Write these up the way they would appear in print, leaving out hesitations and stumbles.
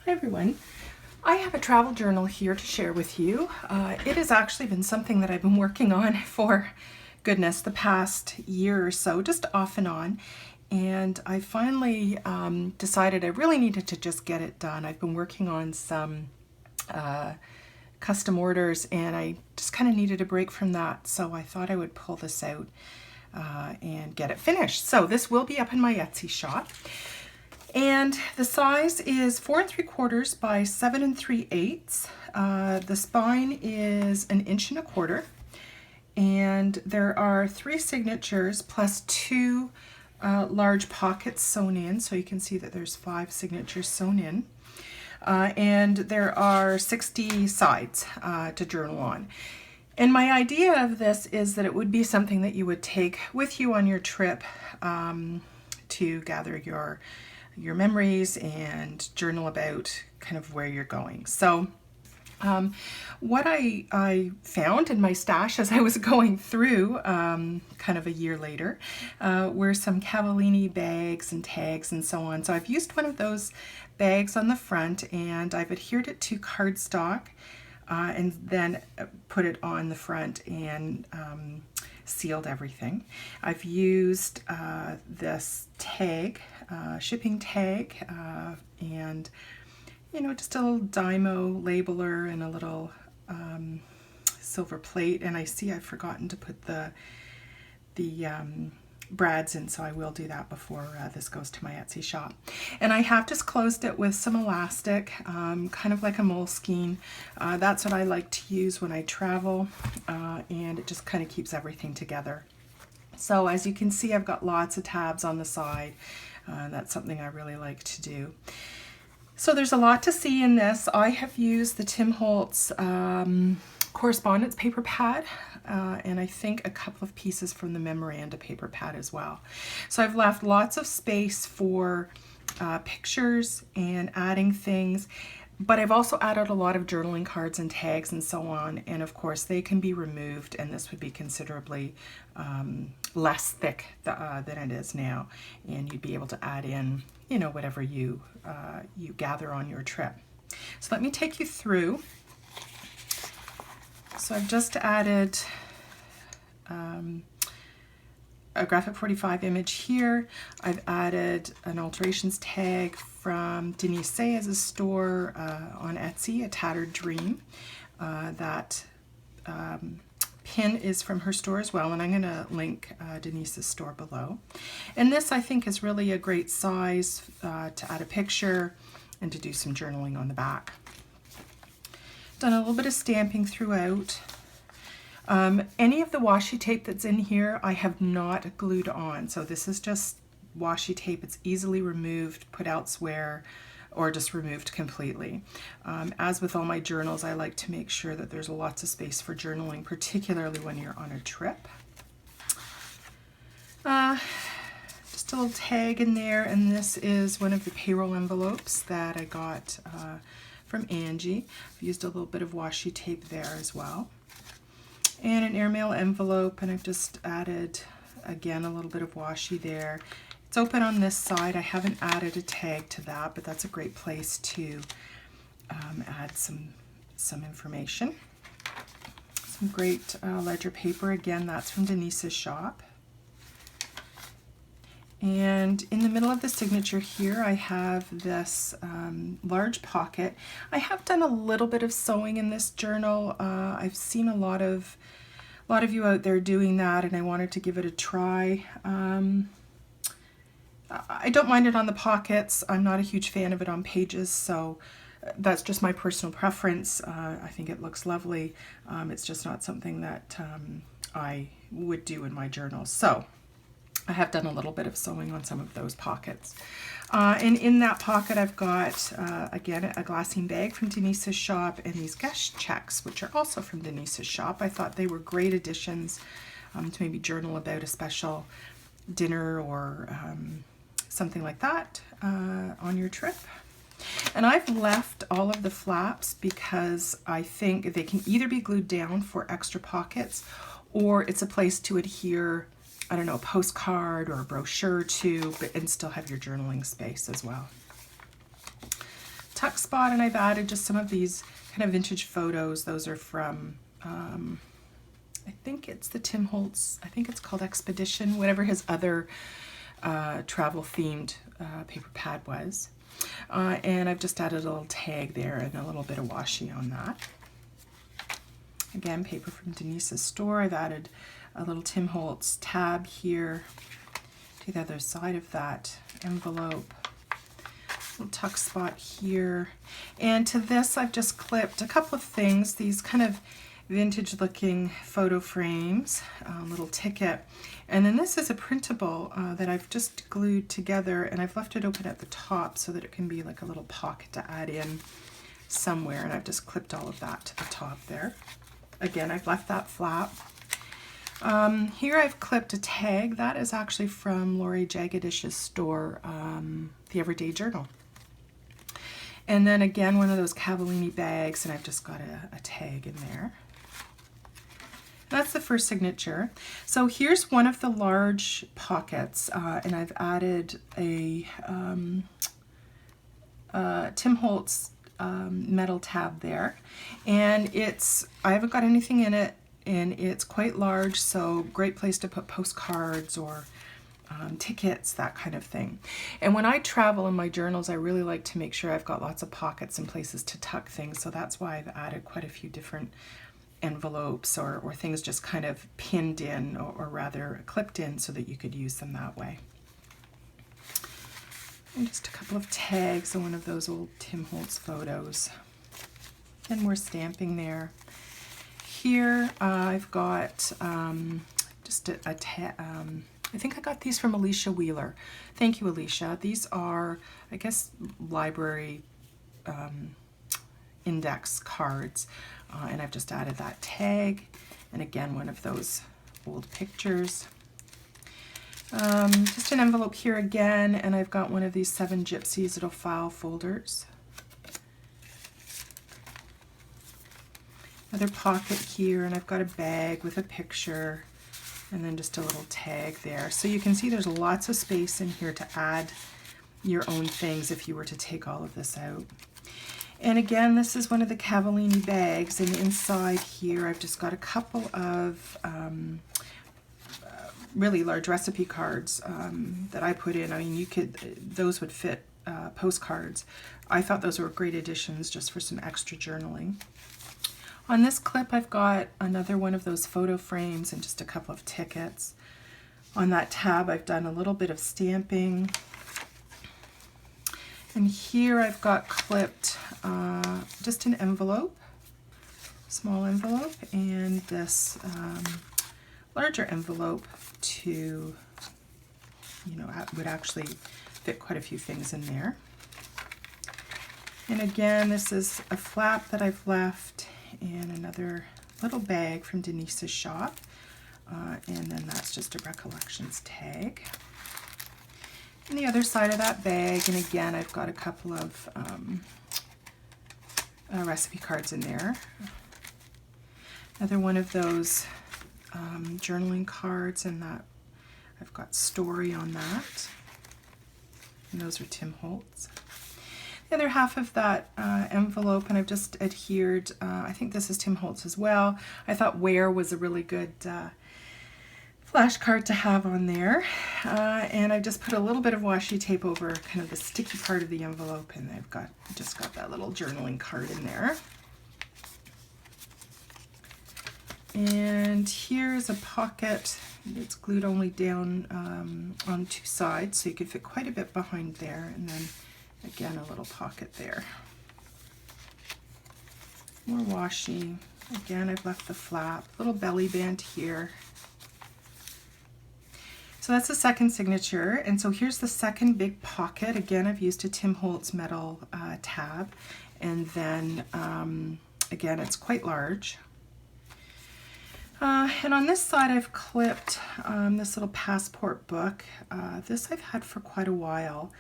Hi everyone. I have a travel journal here to share with you. It has actually been something that I've been working on for, goodness, the past year or so, just off and on. And I finally decided I really needed to just get it done. I've been working on some custom orders and I just kind of needed a break from that. So I thought I would pull this out and get it finished. So this will be up in my Etsy shop. And the size is 4 3/4 by 7 3/8. The spine is 1 1/4 inch, and there are 3 signatures plus 2 large pockets sewn in. So you can see that there's 5 signatures sewn in. And there are 60 sides to journal on. And my idea of this is that it would be something that you would take with you on your trip to gather your memories and journal about kind of where you're going. So what I found in my stash as I was going through kind of a year later were some Cavallini bags and tags and so on. So I've used one of those bags on the front and I've adhered it to cardstock and then put it on the front and sealed everything. I've used this tag, shipping tag, and just a little Dymo labeler and a little silver plate. And I see I've forgotten to put the brads in, so I will do that before this goes to my Etsy shop. And I have just closed it with some elastic, kind of like a Moleskine. That's what I like to use when I travel, and it just kind of keeps everything together. So as you can see, I've got lots of tabs on the side. That's something I really like to do. So there's a lot to see in this. I have used the Tim Holtz correspondence paper pad, and I think a couple of pieces from the memoranda paper pad as well. So I've left lots of space for pictures and adding things, but I've also added a lot of journaling cards and tags and so on, and of course they can be removed, and this would be considerably less thick than it is now, and you'd be able to add in whatever you gather on your trip. So let me take you through. So I've just added a Graphic 45 image here. I've added an alterations tag from Denise Sayers' store on Etsy, A Tattered Dream. That pin is from her store as well, and I'm going to link Denise's store below. And this I think is really a great size to add a picture and to do some journaling on the back. Done a little bit of stamping throughout. Any of the washi tape that's in here I have not glued on, so this is just washi tape. It's easily removed, put elsewhere, or just removed completely. As with all my journals, I like to make sure that there's lots of space for journaling, particularly when you're on a trip. Just a little tag in there, and this is one of the payroll envelopes that I got from Angie. I've used a little bit of washi tape there as well. And an airmail envelope, and I've just added, again, a little bit of washi there. It's open on this side. I haven't added a tag to that, but that's a great place to add some information. Some great ledger paper. Again, that's from Denise's shop. And in the middle of the signature here, I have this large pocket. I have done a little bit of sewing in this journal. I've seen a lot of you out there doing that, and I wanted to give it a try. I don't mind it on the pockets. I'm not a huge fan of it on pages, so that's just my personal preference. I think it looks lovely. It's just not something that I would do in my journal. So I have done a little bit of sewing on some of those pockets. And in that pocket I've got, again, a glassine bag from Denise's shop and these guest checks, which are also from Denise's shop. I thought they were great additions to maybe journal about a special dinner or something like that on your trip. And I've left all of the flaps because I think they can either be glued down for extra pockets, or it's a place to adhere, I don't know, a postcard or a brochure to, and still have your journaling space as well. tuck spot, and I've added just some of these kind of vintage photos. Those are from, I think it's the Tim Holtz, I think it's called Expedition, whatever his other travel themed paper pad was. And I've just added a little tag there and a little bit of washi on that. Again, paper from Denise's store. I've added a little Tim Holtz tab here to the other side of that envelope. Little tuck spot here. And to this I've just clipped a couple of things, these kind of vintage looking photo frames, little ticket. And then this is a printable that I've just glued together, and I've left it open at the top so that it can be like a little pocket to add in somewhere, and I've just clipped all of that to the top there. Again, I've left that flap. Here I've clipped a tag. That is actually from Lori Jagadish's store, The Everyday Journal. And then again, one of those Cavallini bags, and I've just got a tag in there. That's the first signature. So here's one of the large pockets, and I've added a Tim Holtz metal tab there, and I haven't got anything in it, and it's quite large, so great place to put postcards or tickets, that kind of thing. And when I travel in my journals, I really like to make sure I've got lots of pockets and places to tuck things, so that's why I've added quite a few different envelopes or things just kind of pinned in, or rather clipped in, so that you could use them that way. And just a couple of tags on one of those old Tim Holtz photos. And more stamping there. Here I've got just I think I got these from Alicia Wheeler. Thank you, Alicia. These are, I guess, library index cards. And I've just added that tag. And again, one of those old pictures. Just an envelope here again, and I've got one of these 7 Gypsies little file folders. Another pocket here, and I've got a bag with a picture, and then just a little tag there. So you can see there's lots of space in here to add your own things if you were to take all of this out. And again, this is one of the Cavallini bags, and inside here I've just got a couple of really large recipe cards that I put in. I mean, those would fit postcards. I thought those were great additions just for some extra journaling. On this clip, I've got another one of those photo frames and just a couple of tickets. On that tab, I've done a little bit of stamping. And here I've got clipped just an envelope, small envelope, and this larger envelope to, would actually fit quite a few things in there. And again, this is a flap that I've left, and another little bag from Denise's shop. And then that's just a Recollections tag. And the other side of that bag, and again, I've got a couple of recipe cards in there. Another one of those journaling cards, and that I've got story on that. And those are Tim Holtz. The other half of that envelope, and I've just adhered, I think this is Tim Holtz as well. I thought Where was a really good flashcard to have on there. And I just put a little bit of washi tape over kind of the sticky part of the envelope, and I've just got that little journaling card in there. And here's a pocket. It's glued only down on 2 sides, so you could fit quite a bit behind there. And then again, a little pocket there. More washi. Again, I've left the flap. Little belly band here. So that's the second signature. And so here's the second big pocket. Again, I've used a Tim Holtz metal tab. And then, again, it's quite large. And on this side, I've clipped this little passport book. This I've had for quite a while.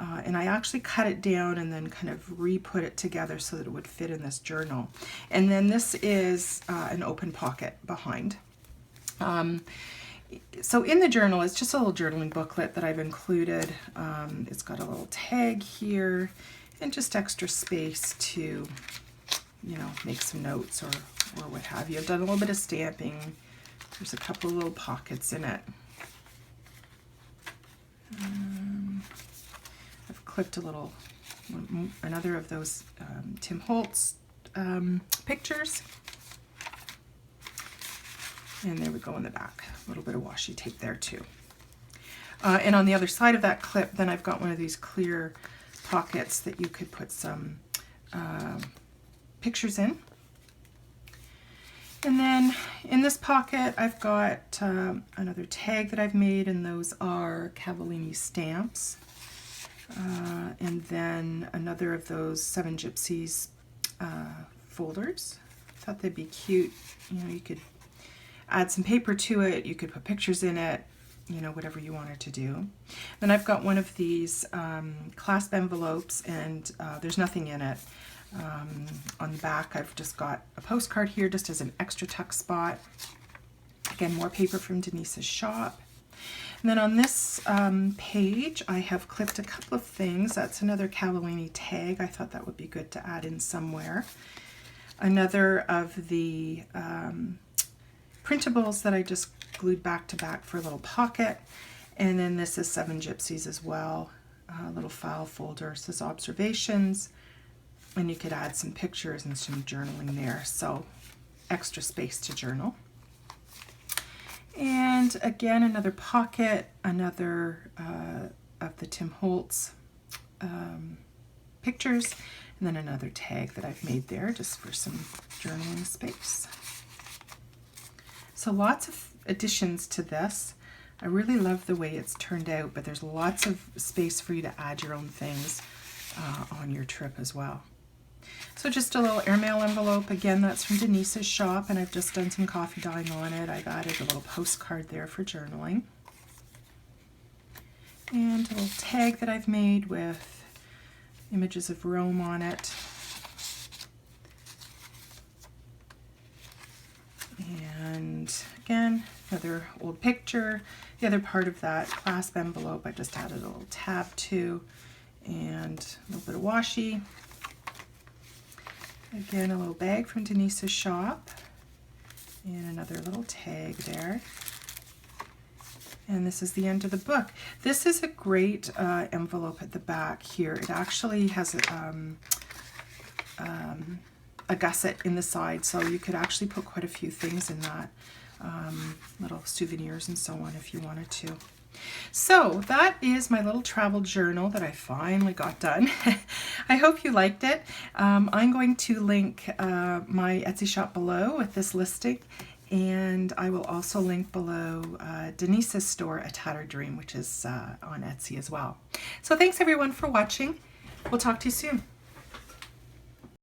And I actually cut it down and then kind of re-put it together so that it would fit in this journal. And then this is an open pocket behind. So in the journal, it's just a little journaling booklet that I've included. It's got a little tag here, and just extra space to, you know, make some notes or what have you. I've done a little bit of stamping. There's a couple of little pockets in it. I've clipped another of those Tim Holtz pictures. And there we go in the back. A little bit of washi tape there too. And on the other side of that clip, then I've got one of these clear pockets that you could put some pictures in. And then in this pocket, I've got another tag that I've made, and those are Cavallini stamps. And then another of those Seven Gypsies folders. I thought they'd be cute. You know, you could add some paper to it, you could put pictures in it, you know, whatever you wanted to do. Then I've got one of these clasp envelopes, and there's nothing in it. On the back, I've just got a postcard here just as an extra tuck spot. Again, more paper from Denise's shop. And then on this page, I have clipped a couple of things. That's another Cavallini tag. I thought that would be good to add in somewhere. Another of the printables that I just glued back to back for a little pocket. And then this is Seven Gypsies as well. A little file folder. It says observations. And you could add some pictures and some journaling there. So extra space to journal. And again, another pocket, another of the Tim Holtz pictures, and then another tag that I've made there just for some journaling space. So lots of additions to this. I really love the way it's turned out, but there's lots of space for you to add your own things on your trip as well. So just a little airmail envelope. Again, that's from Denise's shop, and I've just done some coffee dyeing on it. I've added a little postcard there for journaling. And a little tag that I've made with images of Rome on it. And again, another old picture. The other part of that clasp envelope, I just added a little tab to, and a little bit of washi. Again, a little bag from Denise's shop, and another little tag there. And this is the end of the book. This is a great envelope at the back here. It actually has a gusset in the side, so you could actually put quite a few things in that, little souvenirs and so on if you wanted to. So that is my little travel journal that I finally got done. I hope you liked it. I'm going to link my Etsy shop below with this listing, and I will also link below Denise's store, A Tattered Dream, which is on Etsy as well. So thanks everyone for watching. We'll talk to you soon.